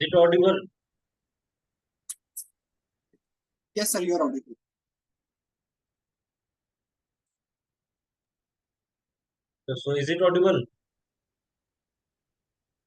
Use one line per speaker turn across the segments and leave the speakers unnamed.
it audible?
Yes, sir, you are audible.
So is it audible?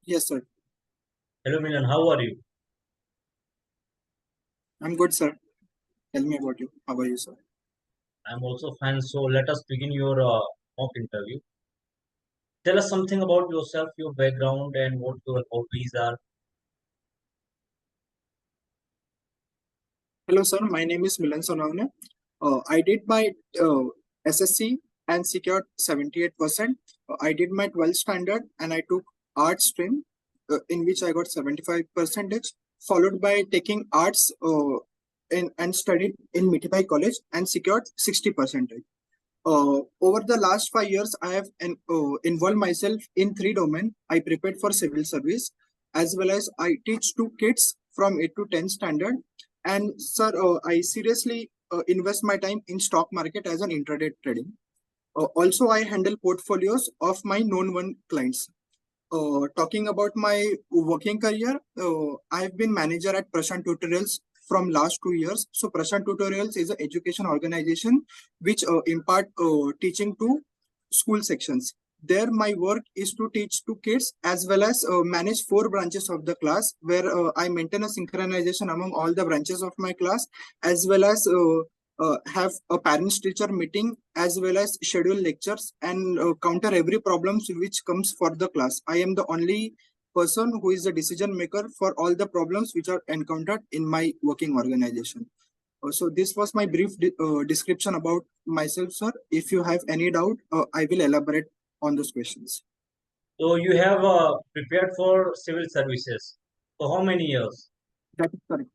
Yes, sir.
Hello, Milan. How are you?
I'm good, sir. Tell me about you. How are you, sir?
I'm also fine. So let us begin your mock interview. Tell us something about yourself, your background, and what your hobbies are.
Hello, sir. My name is Milan Sonavne. I did my SSC and secured 78%. I did my 12th standard and I took art stream in which I got 75 percentage, followed by taking arts and studied in GDPI college and secured 60%. Over the last 5 years, I have involved myself in three domains. I prepared for civil service, as well as I teach two kids from 8 to 10 standard. And sir, I seriously invest my time in stock market as an intraday trading. Also, I handle portfolios of my known one clients. Talking about my working career, I have been manager at Prashant Tutorials from last 2 years. So Prashant Tutorials is an education organization which impart teaching to school sections. There, my work is to teach to kids as well as manage 4 branches of the class, where I maintain a synchronization among all the branches of my class, as well as have a parents teacher meeting, as well as schedule lectures and counter every problems which comes for the class. I am the only person who is the decision maker for all the problems which are encountered in my working organization. So this was my brief description about myself, sir. If you have any doubt, I will elaborate on those questions.
So you have prepared for civil services. For how many years?
That is correct.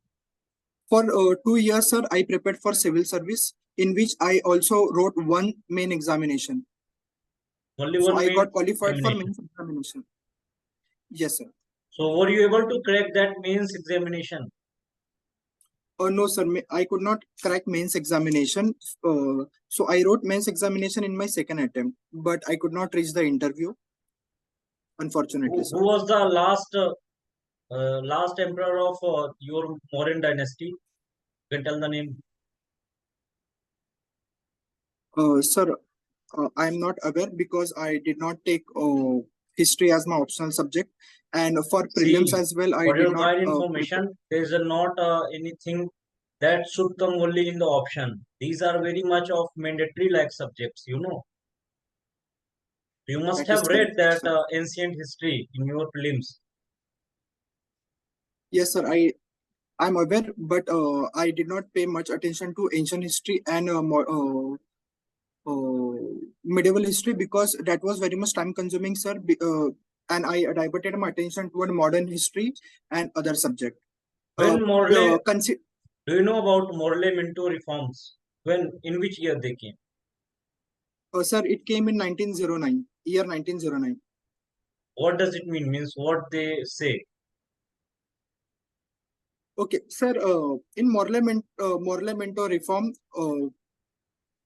For 2 years, sir, I prepared for civil service, in which I also wrote one main examination.
Only
So
one
I
main
got qualified for
examination.
mains examination. Yes, sir.
So were you able to crack that mains examination?
No, sir. I could not crack mains examination. So I wrote mains examination in my second attempt, but I could not reach the interview, unfortunately,
Who
sir.
was the last emperor of your Mauryan dynasty? You can tell the name.
Sir, I am not aware because I did not take history as my optional subject, and for prelims
See,
as well, I
for
did
your
not
kind
prepare.
information, there is not anything that should come only in the option. These are very much of mandatory like subjects, you know. You must
That is
have read
correct,
that
sir.
ancient history in your prelims.
Yes, sir. I'm aware, but I did not pay much attention to ancient history and medieval history because that was very much time consuming, sir. And I diverted my attention toward modern history and other subject.
When Morley,
Consider,
do you know about Morley Minto reforms? When, in which year they came?
sir, it came in 1909, year 1909.
What does it mean? Means what they say.
Okay, sir. In Morlemento reform,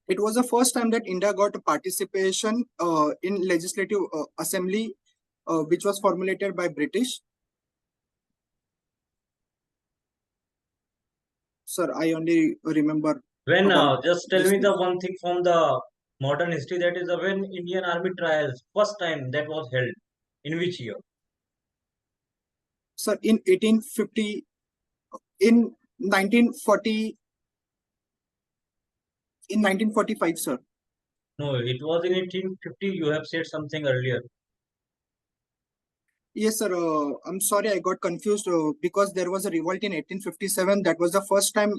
it was the first time that India got a participation in legislative assembly, which was formulated by British. Sir, I only remember
When,
about
just tell
this
me
thing.
the one thing from the modern history, that is when Indian Army trials, first time that was held. In which year?
Sir, in 1850, in 1940, in 1945, sir.
No, it was in 1850. You have said something earlier.
Yes, sir. I'm sorry, I got confused because there was a revolt in 1857. That was the first time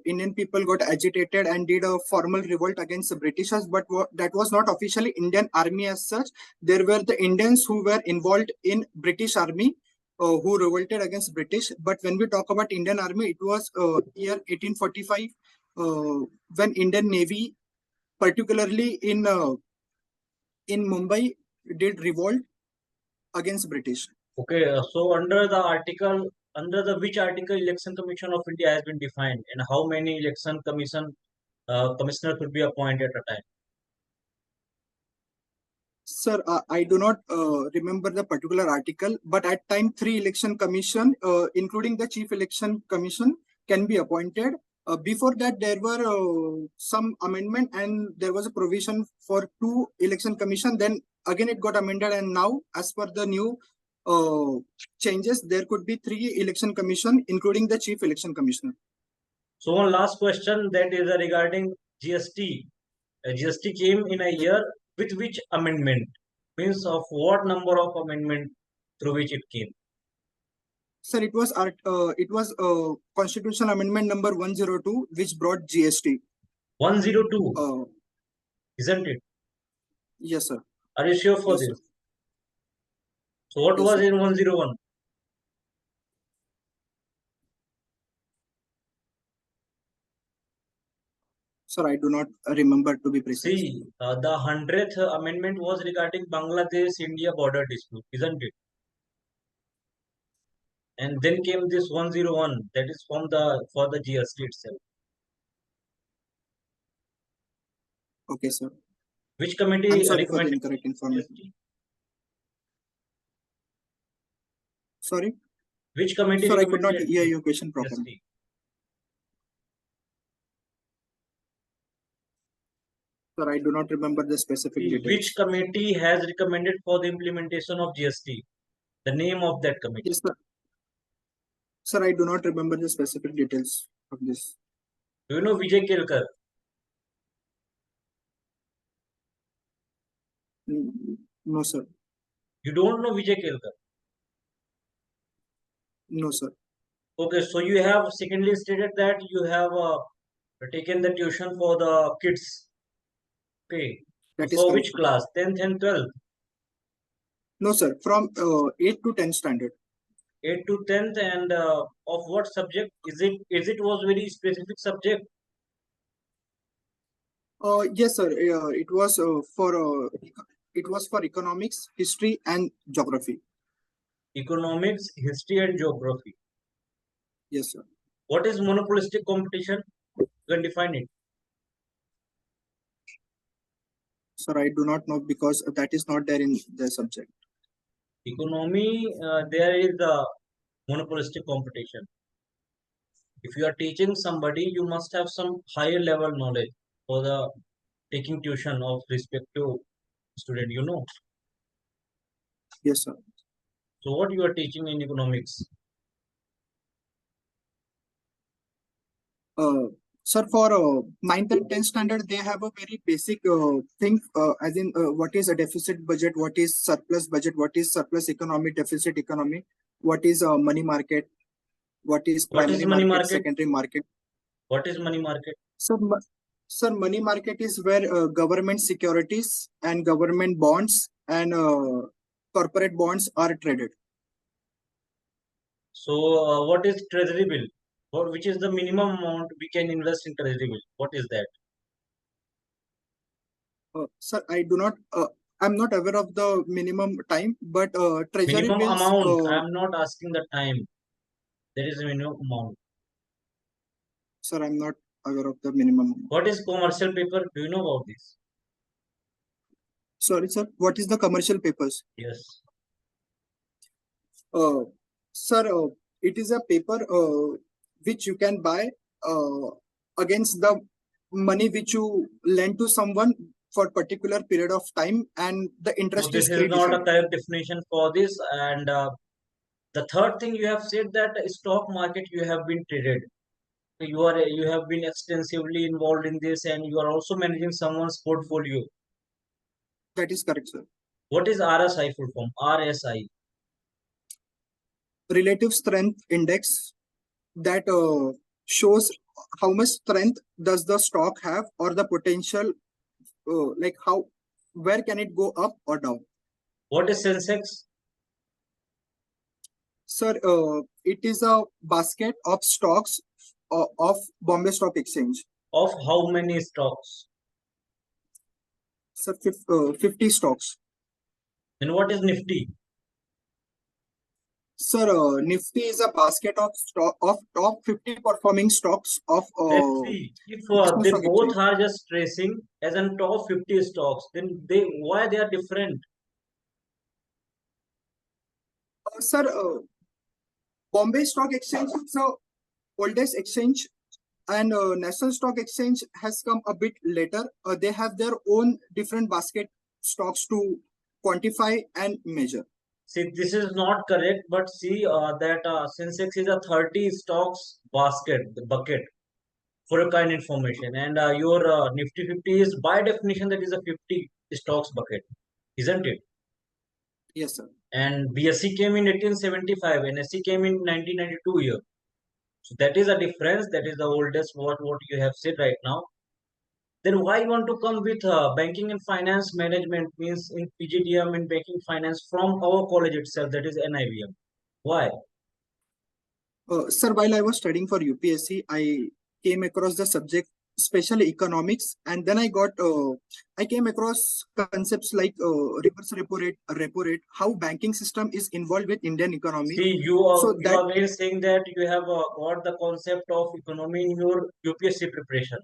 Indian people got agitated and did a formal revolt against the Britishers. But that was not officially Indian Army as such. There were the Indians who were involved in British Army who revolted against British. But when we talk about Indian Army, it was year 1845 when Indian Navy, particularly in Mumbai, did revolt against British.
Okay, so under the article, under the which article Election Commission of India has been defined, and how many election commissioner could be appointed at a time?
Sir, I do not remember the particular article, but at time 3 election commission, including the chief election commission, can be appointed. Before that, there were some amendment and there was a provision for 2 election commission. Then again, it got amended, and now, as per the new changes, there could be 3 election commission, including the chief election commissioner.
So one last question, that is regarding GST. GST came in a year with which amendment? Means of what number of amendment through which it came?
Sir, it was constitutional amendment number 102, which brought GST.
102, isn't it?
Yes, sir.
Are you sure for
Yes,
this?
sir.
So what
Yes,
was
sir.
in 101?
Sir, I do not remember, to be precise.
See, the 100th amendment was regarding Bangladesh-India border dispute, isn't it? And then came this 101, that is for the GST itself.
Okay, sir.
Which
I'm
committee
sorry for the
recommended
incorrect information.
GST?
Sorry?
Which committee
Sir, I could not
recommended
hear your question properly.
GST?
Sir, I do not remember the specific
Which
details.
committee has recommended for the implementation of GST? The name of that committee.
Yes, sir. Sir, I do not remember the specific details of this.
Do you know Vijay Kelkar?
No, sir.
You don't know Vijay Kelkar?
No, sir.
Okay, so you have secondly stated that you have taken the tuition for the kids. Okay,
That is
for
correct,
which
sir.
class? 10th and 12th?
No, sir. From 8 to 10 standard.
8 to 10th, and of what subject? Is it was very specific subject?
Yes, sir. It was for economics, history, and geography.
Economics, history, and geography.
Yes, sir.
What is monopolistic competition? You can define it.
Sir, I do not know, because that is not there in the subject.
Economy, there is the monopolistic competition. If you are teaching somebody, you must have some higher level knowledge for the taking tuition of respective student, you know.
Yes, sir.
So what you are teaching in economics?
Sir, for 9th and 10th standard, they have a very basic thing, as in what is a deficit budget, what is surplus budget, what is surplus economy, deficit economy, what is money market, what is
What is
primary
money
market,
market?
secondary market.
What is money market?
So, sir, money market is where government securities and government bonds and corporate bonds are traded.
So what is treasury bill? Which is the minimum amount we can invest in treasury bill? What is that?
Sir, I'm not aware of the minimum time, but treasury
Minimum
bills.
amount. I am not asking the time. There is a minimum amount.
Sir, I'm not aware of the minimum amount.
What is commercial paper? Do you know about this?
Sorry, sir. What is the commercial papers?
Yes.
Sir, it is a paper which you can buy against the money which you lend to someone for particular period of time, and the
So
interest
this
is
is not a
predefined.
correct definition for this. And the third thing you have said that stock market you have been traded. You have been extensively involved in this, and you are also managing someone's portfolio.
That is correct, sir.
What is RSI full form? RSI.
Relative strength index, that shows how much strength does the stock have, or the potential, like where can it go up or down.
What is Sensex?
Sir, it is a basket of stocks of Bombay Stock Exchange.
Of how many stocks?
Sir, 50 stocks.
Then what is Nifty?
Sir, Nifty is a basket of top 50 performing stocks of
Let's see. If
National
they
Stock
both
Exchange.
are just tracing as in top 50 stocks, then why they are different?
Sir, Bombay Stock Exchange is the oldest exchange, and National Stock Exchange has come a bit later. They have their own different basket stocks to quantify and measure.
See, this is not correct, but see that Sensex is a 30 stocks basket, the bucket for a kind information, and your Nifty 50 is by definition that is a 50 stocks bucket, isn't it?
Yes, sir.
And BSE came in 1875, NSE came in 1992 year. So that is a difference. That is the oldest what you have said right now. Then why you want to come with banking and finance management means in PGDM and banking finance from our college itself, that is NIBM. Why?
Sir, while I was studying for UPSC, I came across the subject, especially economics, and then I came across concepts like reverse repo rate, how banking system is involved with Indian economy.
See,
So
you
that,
are again saying that you have got the concept of economy in your UPSC preparation.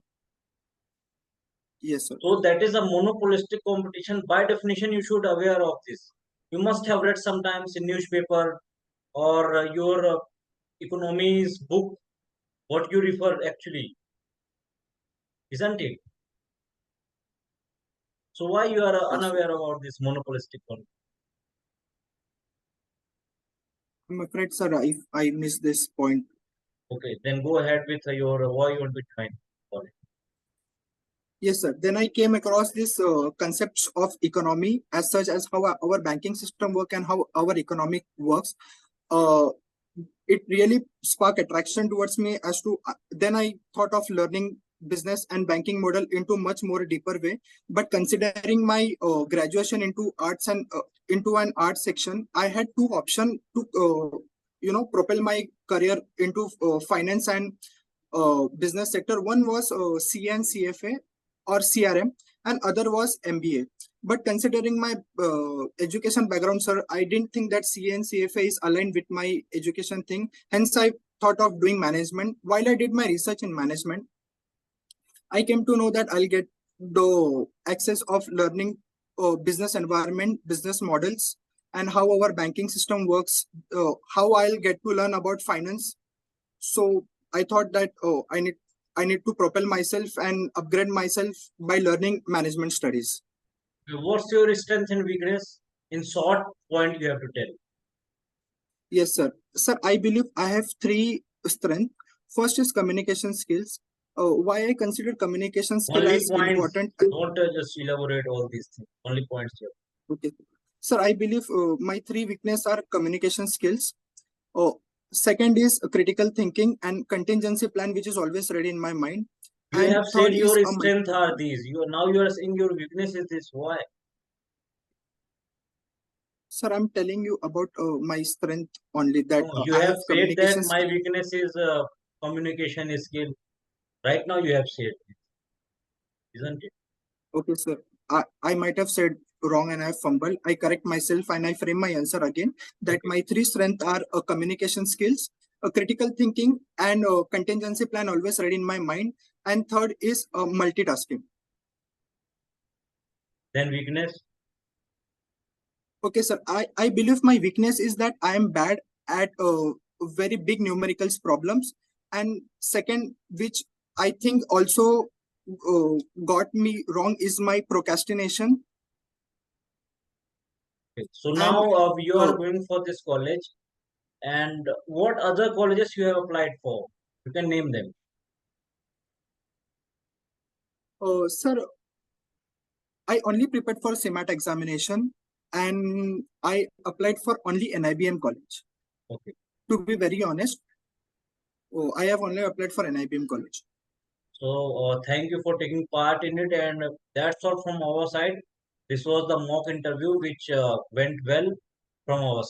yes, sir.
So that is a monopolistic competition. By definition, you should aware of this. You must have read sometimes in newspaper or your economies book what you refer actually, isn't it? So why you are
Yes, sir.
unaware about this monopolistic one?
I'm afraid, sir, I missed this point.
Okay, then go ahead with your why you want to join. Sorry.
Yes, sir. Then I came across this concepts of economy as such as how our banking system work and how our economic works. Uh, it really sparked attraction towards me as to then I thought of learning business and banking model into much more deeper way. But considering my graduation into arts and into an art section, I had two options to propel my career into finance and business sector. One was CA and CFA or CRM, and other was MBA. But considering my education background, sir, I didn't think that CA and CFA is aligned with my education thing. Hence, I thought of doing management. While I did my research in management, I came to know that I'll get the access of learning business environment, business models, and how our banking system works, how I'll get to learn about finance. So I thought that I need to propel myself and upgrade myself by learning management studies.
What's your strength and weakness? In short point, you have to tell.
Yes, sir. Sir, I believe I have three strengths. First is communication skills. Why I consider communication skill
Only
as
points.
important.
Don't just elaborate all these things. Only points here.
Okay. Sir, I believe my three weaknesses are communication skills. Second is critical thinking and contingency plan, which is always ready in my mind.
You
And
have said
third is
your
a
strength are these. You are saying your weakness is this. Why?
sir, I'm telling you about my strength only that
No, you
I
have
have
said that
communication
my
skill.
weakness is communication skill. Right now you have said, isn't it?
Okay, sir. I might have said wrong and I fumbled. I correct myself and I frame my answer again that
Okay.
my three strengths are communication skills, critical thinking, and contingency plan always ready in my mind. And third is multitasking.
Then weakness.
Okay, sir. I believe my weakness is that I am bad at very big numericals problems. And second, which I think also got me wrong, is my procrastination.
Okay. So
And
now you
uh,
are going for this college. And what other colleges you have applied for? You can name them.
sir, I only prepared for CMAT examination and I applied for only NIBM college.
Okay.
To be very honest, I have only applied for NIBM college.
So thank you for taking part in it, and that's all from our side. This was the mock interview which went well from our side.